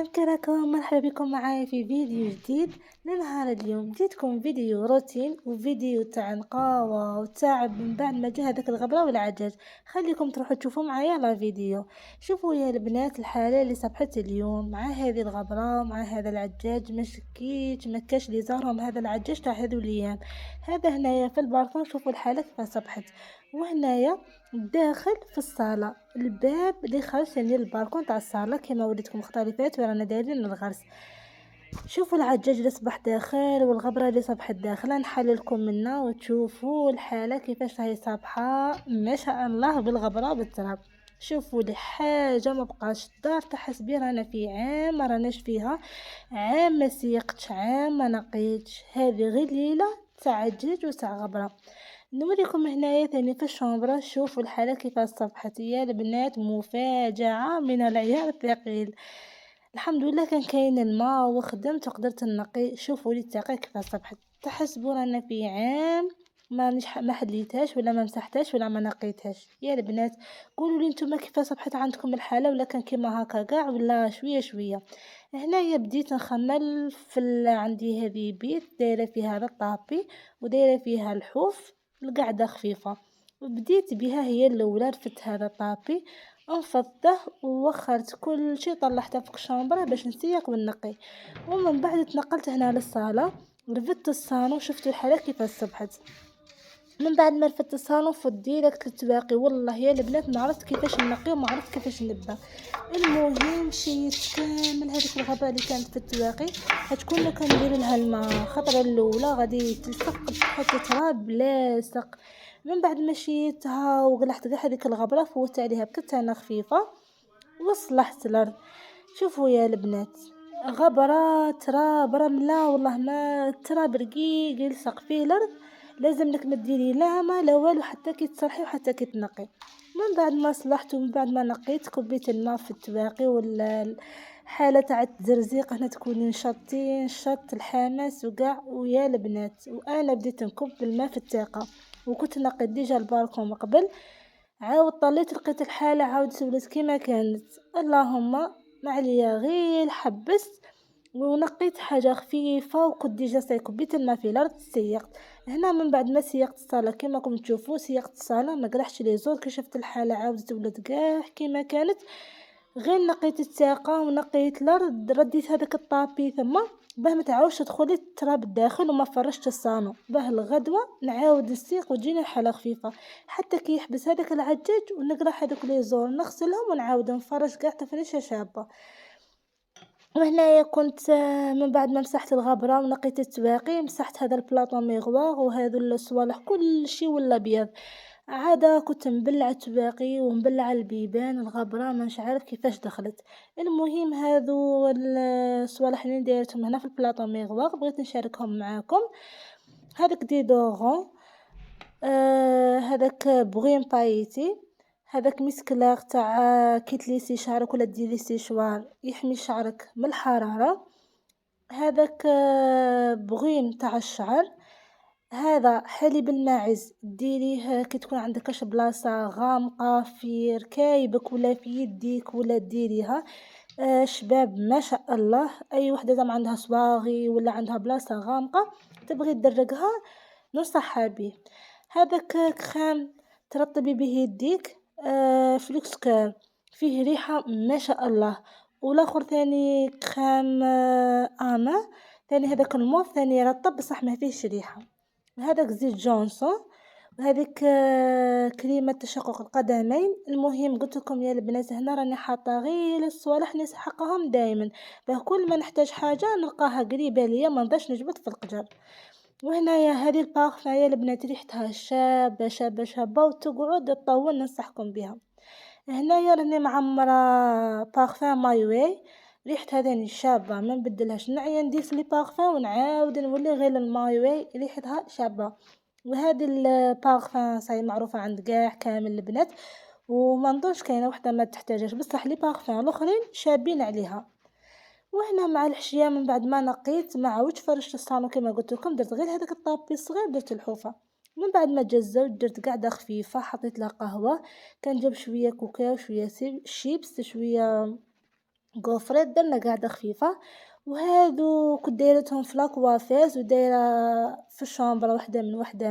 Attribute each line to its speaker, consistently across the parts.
Speaker 1: كراكم مرحبا بكم معايا في فيديو جديد لنهار اليوم. جيتكم فيديو روتين وفيديو تاع نقاوة وتعب من بعد ما جا هذاك الغبرة والعجاج. خليكم تروحوا تشوفوا معايا لا فيديو. شوفوا يا البنات الحالة اللي صبحت اليوم مع هذه الغبرة مع هذا العجاج، ما شكيت ما كاش اللي زارهم هذا العجاج تاع هذو الايام. هذا هنايا في البالكون، شوفوا الحالة كيف صبحت. وهنايا داخل في الصالة الباب اللي خرج يعني البالكون تاع الصالة كما وليتكم مختلفات ورانا دايرين الغرس. شوفوا العجاج اللي صبح داخل والغبرة اللي صبحت داخل، نحللكم منا وتشوفوا الحالة كيفاش راهي صابحة ما شاء الله بالغبرة بالتراب. شوفوا لي حاجة ما بقاش الدار تحس بي رانا في عام ما راناش فيها، عام ما سيقتش عام ما نقيتش، هذه غير ليلة تاع عجاج وتاع غبرة. نوريكم هنايا ثاني في الشومبرة، شوفوا الحالة كيفاش صبحت يا البنات، مفاجعة من العيار الثقيل. الحمد لله كان كاين الماء وخدمت وقدرت نقي. شوفوا لي التقي كيفاش صبحت، تحسبوا رانا في عام ما حليتهاش ولا ما مسحتهاش ولا ما نقيتهاش. يا البنات قولوا لي نتوما كيفاش صبحت عندكم الحاله، ولا كان كيما هكا كاع ولا شويه شويه. هنايا بديت نخمل في عندي هذه بيت دايره فيها هذا الطابي ودايره فيها الحوف القعده خفيفه. بديت بها هي الاولى، رفدت هذا الطابي انفضته ووخرت كل شيء طلعته في الشامبره باش نسيق ونقي. ومن بعد تنقلت هنا للصاله، رفدت الصالون، شفتوا الحاله كيفاش صبحت. من بعد ما رفدت الصالون فوت ديريكت للتواقي. والله يا البنات ما عرفت كيفاش نقي وما عرفت كيفاش نبدا. المهم مشيت كامل هذيك الغابه اللي كانت في التواقي هتكون لو كندير لها الماء خطره الاولى غادي تلصق تحط تراب لاصق. من بعد مشيتها وقلعت كاع هذيك الغبره، فوت عليها بكتانه خفيفه وصلحت الارض. شوفوا يا البنات غبره تراب رمله، والله ما تراب رقيق يلصق فيه الارض، لازم لك ما ديري لا ما لا والو حتى كي تصلحي وحتى كي تنقي. من بعد ما صلحت ومن بعد ما نقيت كبيت الماء في التواقي، ولا الحاله تاع التزرزيق هنا تكوني نشطين شط الحماس وكاع. ويا البنات وانا بديت نكب الماء في التاقه وكنت نقيت ديجا البالكون قبل، عاود طليت لقيت الحالة عاود ولات كيما كانت. اللهم ما عليا غير حبست ونقيت حاجة خفيفة وكنت ديجا كبيت الماء في الارض سيقت. هنا من بعد ما سيقت الصالة كما راكم تشوفوا، سيقت الصالة ما قرحتش لي زور، كشفت الحالة عاودت ولات كاع كيما كانت. غير نقيت الساقه ونقيت الارض، رديت هذاك الطابي ثم باه ما تعاودش تدخلي التراب الداخل وما فرشت الصالون، باه الغدوه نعاود نسيق وتجيني الحاله خفيفه حتى كي يحبس هذاك العجاج ونقرح هذوك لي زور نغسلهم ونعاود نفرش كاع تفريشه شابه. وهنايا كنت من بعد ما مسحت الغبره ونقيت التواقي مسحت هذا البلاطو ميغوار وهذو الصوالح كل شيء ولا ابيض. عادة كنت مبلعة التواقي ومبلعة البيبان الغبرة ما عارف كيفاش دخلت. المهم هذو الصوالح اللي دايرتهم هنا في البلاطو ميغوار بغيت نشاركهم معاكم. هذاك ديدورون، هذاك بغيم بايتي، هذاك مسكلاغ تاع كي تليسي شعرك ولا ديري سيشوار يحمي شعرك من الحرارة. هذاك بغيم تاع الشعر. هذا حليب الماعز ديريه كي تكون عندك كاش بلاصه غامقه في ركايبك ولا في يديك ولا ديريها. شباب ما شاء الله اي وحده زعما عندها صواغي ولا عندها بلاصه غامقه تبغي تدرقها نصحها به. هذاك كريم ترطبي به يديك، فلوكس كير فيه ريحه ما شاء الله. والاخر ثاني كريم انا ثاني هذاك الموف ثاني يرطب بصح ما فيهش ريحه. هذاك زيت جونسون، وهذيك كريمة تشقق القدمين. المهم قلت لكم يا البنات هنا راني حاطه غير الصوالح نسحقهم دائما، كل ما نحتاج حاجه نلقاها قريبه ليا ما نبقاش نجبد في القجر. وهنايا هذه البارفان يا البنات ريحتها شابه شابه شابه وتقعد تطول ننصحكم بها. هنايا راني معمره بارفان مايوي، ريحتها ثاني شابه ما نبدلهاش، نعيا نديس لي بارفان ونعاود نولي غير المايوي ريحتها شابه. وهذه البارفان صاي معروفه عند كاع كامل البنات وما نظنش كاينه وحده ما تحتاجهاش، بصح لي بارفان الاخرين شابين عليها. وهنا مع الحشيه من بعد ما نقيت ما عاودش فرشت الصالون كما قلت لكم، درت غير هذاك الطابي الصغير درت الحوفه. من بعد ما جزوت درت قاعده خفيفه حطيت لها قهوه، كان جاب شويه كوكاو شويه شيبس شويه كوفريت درنا قاعدة خفيفة، وهادو كنت دايرتهم في لاكوافيس ودايرة في الشامبرة وحدة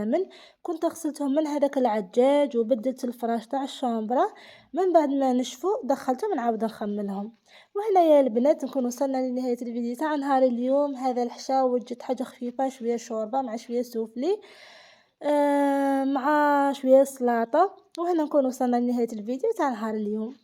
Speaker 1: من كنت غسلتهم من هذاك العجاج وبدلت الفراش تاع الشامبرة. من بعد ما نشفوا دخلتهم نعاود نخملهم. وهنا يا البنات نكون وصلنا لنهاية الفيديو تاع نهار اليوم. هذا الحشا وجدت حاجة خفيفة، شوية شوربة مع شوية سوفلي مع شوية سلطة. وهنا نكون وصلنا لنهاية الفيديو تاع نهار اليوم.